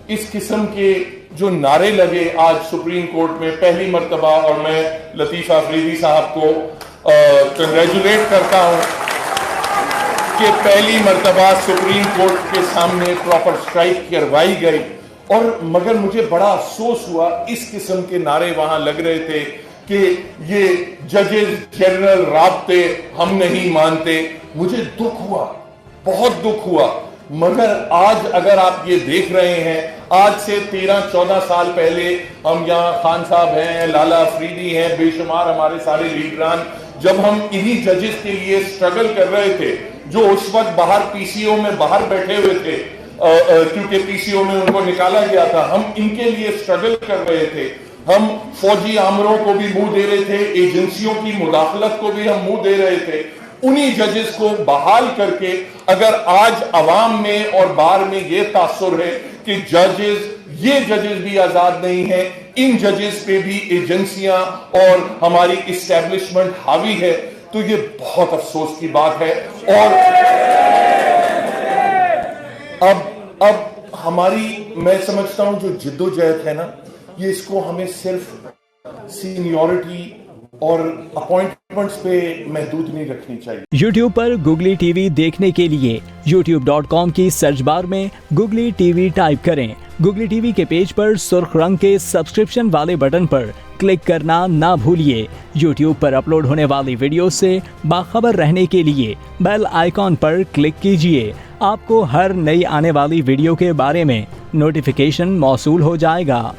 इस किस्म के जो नारे लगे आज सुप्रीम कोर्ट में पहली मर्तबा, और मैं लतीफ अफरीदी साहब को कंग्रेचुलेट करता हूं कि पहली मर्तबा सुप्रीम कोर्ट के सामने प्रॉपर स्ट्राइक करवाई गई। और मगर मुझे बड़ा अफसोस हुआ, इस किस्म के नारे वहां लग रहे थे कि ये जजेस जनरल राब्ते हम नहीं मानते। मुझे दुख हुआ, बहुत दुख हुआ। मगर आज अगर आप ये देख रहे हैं, आज से 13-14 साल पहले हम यहाँ खान साहब हैं, लाला अफरीदी हैं, बेशुमार हमारे सारे लीडरान, जब हम इन्हीं जजेस के लिए स्ट्रगल कर रहे थे, जो उस वक्त बाहर पीसीओ में बाहर बैठे हुए थे क्योंकि पीसीओ में उनको निकाला गया था, हम इनके लिए स्ट्रगल कर रहे थे। हम फौजी आमरों को भी मुंह दे रहे थे, एजेंसियों की मुदाखलत को भी हम मुंह दे रहे थे। उन्हीं जजेस को बहाल करके अगर आज अवाम में और बार में ये तासुर है कि ये जजेस भी आजाद नहीं है, इन जजेस पे भी एजेंसियां और हमारी इस्टेब्लिशमेंट हावी है, तो ये बहुत अफसोस की बात है। और अब हमारी, मैं समझता हूं जो जिद्दोजहद है ना, ये इसको हमें सिर्फ सीनियरिटी और अपॉइंटमेंट्स पे महदूद नहीं रखनी चाहिए। YouTube पर गुगली टीवी देखने के लिए youtube.com की सर्च बार में गुगली टीवी टाइप करें। गुगली टीवी के पेज पर सुर्ख रंग के सब्सक्रिप्शन वाले बटन पर क्लिक करना ना भूलिए। YouTube पर अपलोड होने वाली वीडियो से बाखबर रहने के लिए बेल आइकॉन पर क्लिक कीजिए। आपको हर नई आने वाली वीडियो के बारे में नोटिफिकेशन मौसूल हो जाएगा।